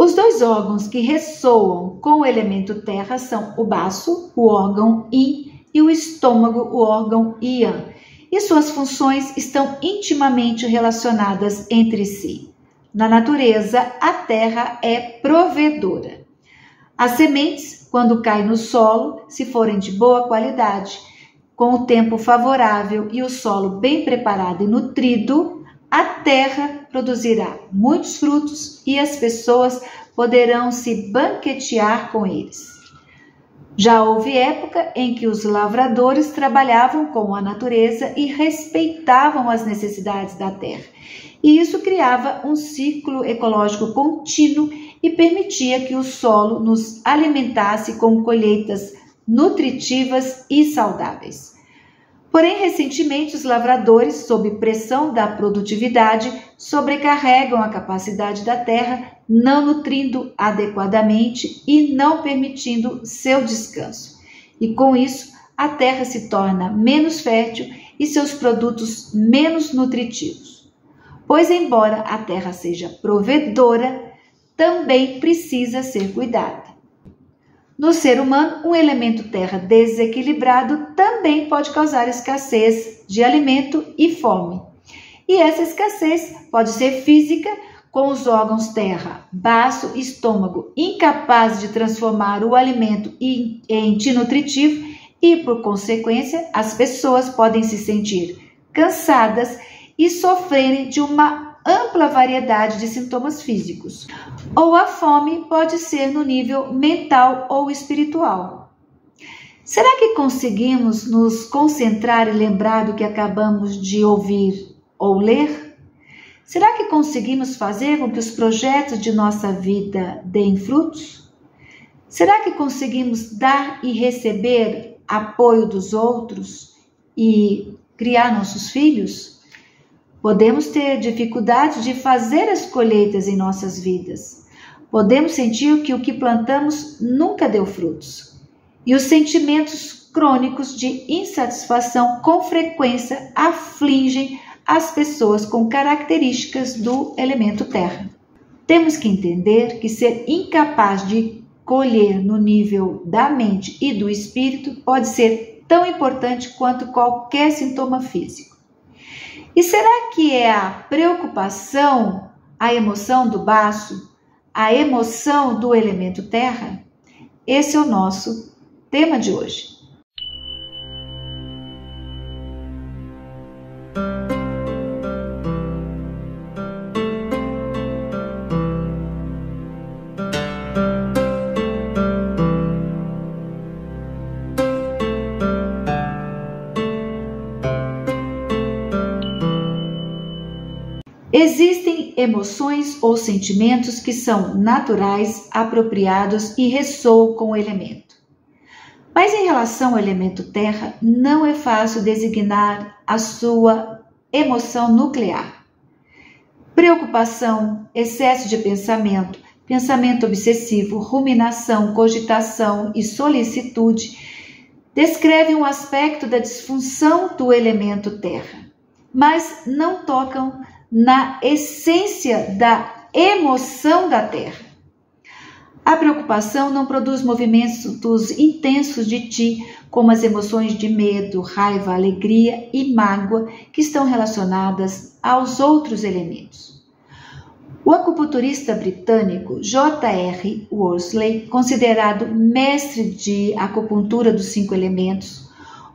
Os dois órgãos que ressoam com o elemento terra são o baço, o órgão yin, e o estômago, o órgão yang, e suas funções estão intimamente relacionadas entre si. Na natureza, a terra é provedora. As sementes, quando caem no solo, se forem de boa qualidade, com o tempo favorável e o solo bem preparado e nutrido, a terra produzirá muitos frutos e as pessoas poderão se banquetear com eles. Já houve época em que os lavradores trabalhavam com a natureza e respeitavam as necessidades da terra. E isso criava um ciclo ecológico contínuo e permitia que o solo nos alimentasse com colheitas nutritivas e saudáveis. Porém, recentemente, os lavradores, sob pressão da produtividade, sobrecarregam a capacidade da terra, não nutrindo adequadamente e não permitindo seu descanso. E com isso, a terra se torna menos fértil e seus produtos menos nutritivos. Pois, embora a terra seja provedora, também precisa ser cuidada. No ser humano, um elemento terra desequilibrado também pode causar escassez de alimento e fome. E essa escassez pode ser física, com os órgãos terra, baço e estômago incapazes de transformar o alimento em nutritivo e, por consequência, as pessoas podem se sentir cansadas e sofrerem de uma ampla variedade de sintomas físicos. Ou a fome pode ser no nível mental ou espiritual. Será que conseguimos nos concentrar e lembrar do que acabamos de ouvir ou ler? Será que conseguimos fazer com que os projetos de nossa vida deem frutos? Será que conseguimos dar e receber apoio dos outros e criar nossos filhos? Podemos ter dificuldade de fazer as colheitas em nossas vidas. Podemos sentir que o que plantamos nunca deu frutos. E os sentimentos crônicos de insatisfação com frequência afligem as pessoas com características do elemento terra. Temos que entender que ser incapaz de colher no nível da mente e do espírito pode ser tão importante quanto qualquer sintoma físico. E será que é a preocupação, a emoção do baço, a emoção do elemento terra? Esse é o nosso tema de hoje. Existem emoções ou sentimentos que são naturais, apropriados e ressoam com o elemento. Mas em relação ao elemento terra, não é fácil designar a sua emoção nuclear. Preocupação, excesso de pensamento, pensamento obsessivo, ruminação, cogitação e solicitude descrevem um aspecto da disfunção do elemento terra, mas não tocam na essência da emoção da terra. A preocupação não produz movimentos intensos de ti, como as emoções de medo, raiva, alegria e mágoa que estão relacionadas aos outros elementos. O acupunturista britânico J.R. Worsley, considerado mestre de acupuntura dos 5 elementos,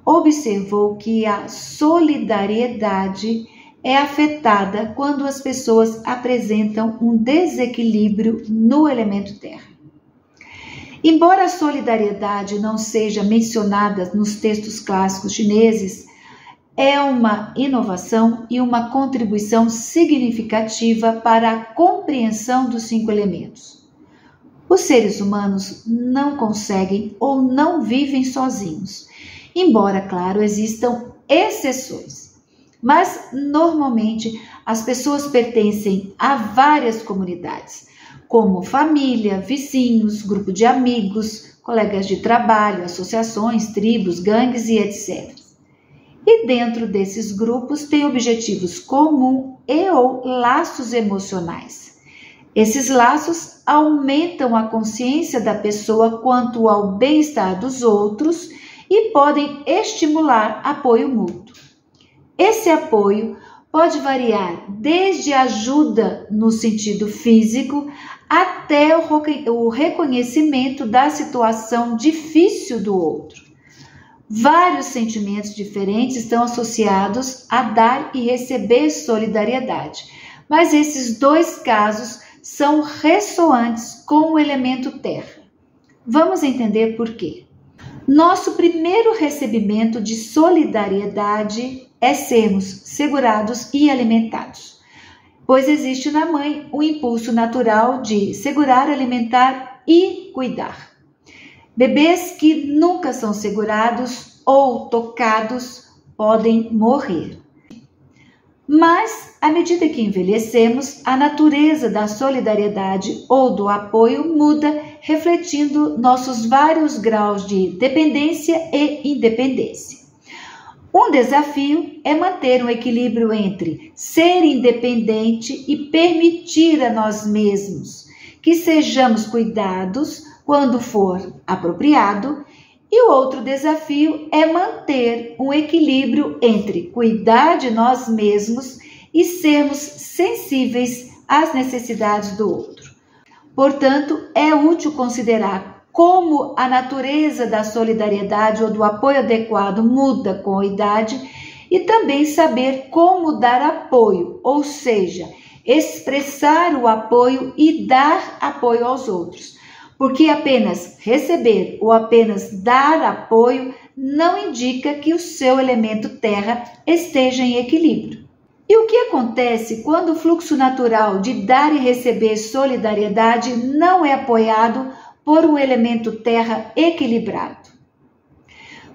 observou que a solidariedade é afetada quando as pessoas apresentam um desequilíbrio no elemento terra. Embora a solidariedade não seja mencionada nos textos clássicos chineses, é uma inovação e uma contribuição significativa para a compreensão dos 5 elementos. Os seres humanos não conseguem ou não vivem sozinhos, embora, claro, existam exceções. Mas, normalmente, as pessoas pertencem a várias comunidades, como família, vizinhos, grupo de amigos, colegas de trabalho, associações, tribos, gangues e etc. E dentro desses grupos tem objetivos comuns e ou laços emocionais. Esses laços aumentam a consciência da pessoa quanto ao bem-estar dos outros e podem estimular apoio mútuo. Esse apoio pode variar desde ajuda no sentido físico até o reconhecimento da situação difícil do outro. Vários sentimentos diferentes estão associados a dar e receber solidariedade, mas esses dois casos são ressoantes com o elemento terra. Vamos entender por quê. Nosso primeiro recebimento de solidariedade é sermos segurados e alimentados, pois existe na mãe o impulso natural de segurar, alimentar e cuidar. Bebês que nunca são segurados ou tocados podem morrer. Mas, à medida que envelhecemos, a natureza da solidariedade ou do apoio muda, refletindo nossos vários graus de dependência e independência. Um desafio é manter um equilíbrio entre ser independente e permitir a nós mesmos que sejamos cuidados quando for apropriado, e o outro desafio é manter um equilíbrio entre cuidar de nós mesmos e sermos sensíveis às necessidades do outro. Portanto, é útil considerar como a natureza da solidariedade ou do apoio adequado muda com a idade e também saber como dar apoio, ou seja, expressar o apoio e dar apoio aos outros. Porque apenas receber ou apenas dar apoio não indica que o seu elemento terra esteja em equilíbrio. E o que acontece quando o fluxo natural de dar e receber solidariedade não é apoiado por um elemento terra equilibrado?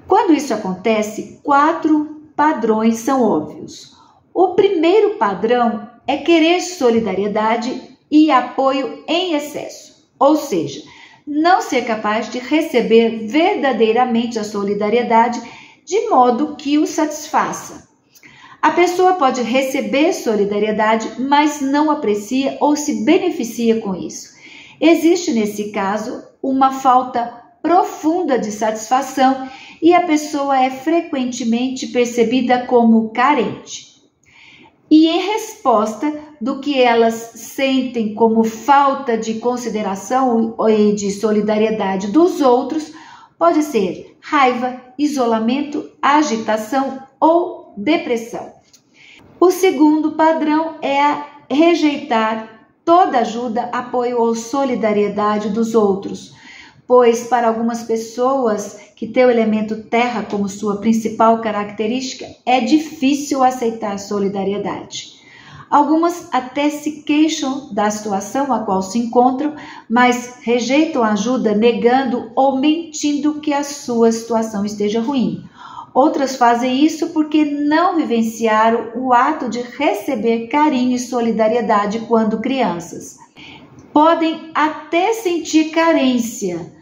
Quando isso acontece, 4 padrões são óbvios. O primeiro padrão é querer solidariedade e apoio em excesso, ou seja, não ser capaz de receber verdadeiramente a solidariedade de modo que o satisfaça. A pessoa pode receber solidariedade, mas não aprecia ou se beneficia com isso. Existe, nesse caso, uma falta profunda de satisfação e a pessoa é frequentemente percebida como carente. E em resposta do que elas sentem como falta de consideração e de solidariedade dos outros, pode ser raiva, isolamento, agitação ou depressão. O segundo padrão é rejeitar toda ajuda, apoio ou solidariedade dos outros, pois para algumas pessoas que têm o elemento terra como sua principal característica, é difícil aceitar solidariedade. Algumas até se queixam da situação a qual se encontram, mas rejeitam a ajuda negando ou mentindo que a sua situação esteja ruim. Outras fazem isso porque não vivenciaram o ato de receber carinho e solidariedade quando crianças. Podem até sentir carência,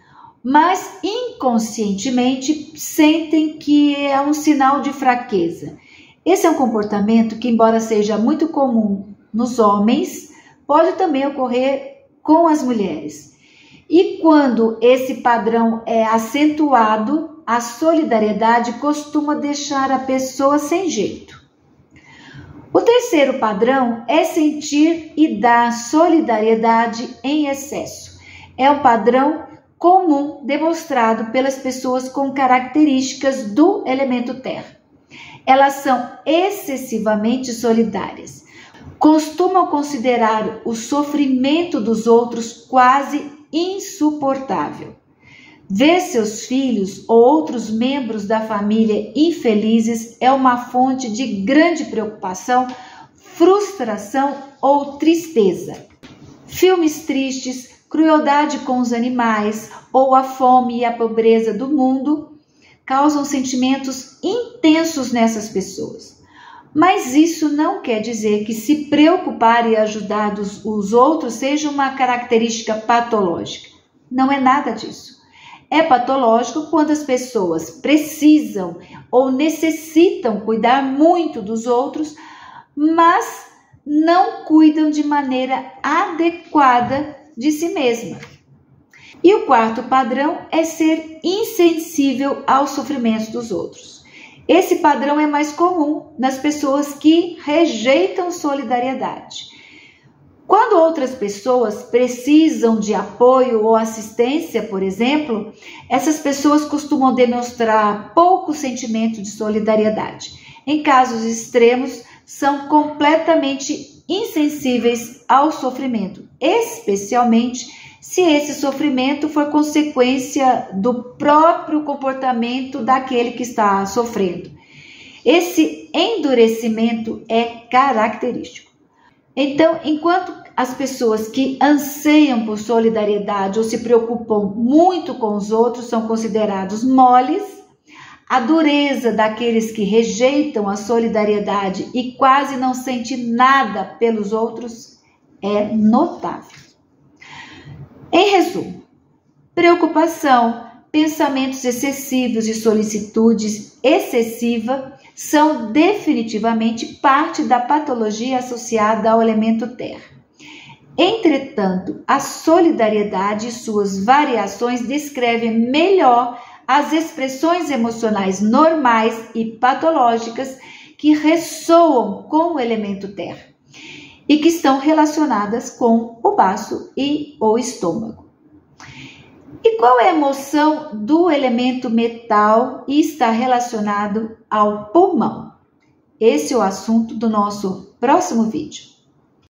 mas inconscientemente sentem que é um sinal de fraqueza. Esse é um comportamento que, embora seja muito comum nos homens, pode também ocorrer com as mulheres. E quando esse padrão é acentuado, a solidariedade costuma deixar a pessoa sem jeito. O terceiro padrão é sentir e dar solidariedade em excesso. É um padrão comum demonstrado pelas pessoas com características do elemento terra. Elas são excessivamente solidárias. Costumam considerar o sofrimento dos outros quase insuportável. Ver seus filhos ou outros membros da família infelizes é uma fonte de grande preocupação, frustração ou tristeza. Filmes tristes, crueldade com os animais ou a fome e a pobreza do mundo causam sentimentos intensos nessas pessoas. Mas isso não quer dizer que se preocupar e ajudar os outros seja uma característica patológica. Não é nada disso. É patológico quando as pessoas precisam ou necessitam cuidar muito dos outros, mas não cuidam de maneira adequada de si mesma. E o quarto padrão é ser insensível ao sofrimento dos outros. Esse padrão é mais comum nas pessoas que rejeitam solidariedade. Quando outras pessoas precisam de apoio ou assistência, por exemplo, essas pessoas costumam demonstrar pouco sentimento de solidariedade. Em casos extremos, são completamente insensíveis ao sofrimento, especialmente se esse sofrimento for consequência do próprio comportamento daquele que está sofrendo. Esse endurecimento é característico. Então, enquanto as pessoas que anseiam por solidariedade ou se preocupam muito com os outros são considerados moles, a dureza daqueles que rejeitam a solidariedade e quase não sentem nada pelos outros é notável. Em resumo, preocupação, pensamentos excessivos e solicitude excessiva são definitivamente parte da patologia associada ao elemento terra. Entretanto, a solidariedade e suas variações descrevem melhor as expressões emocionais normais e patológicas que ressoam com o elemento terra e que estão relacionadas com o baço e o estômago. E qual é a emoção do elemento metal e está relacionado ao pulmão? Esse é o assunto do nosso próximo vídeo.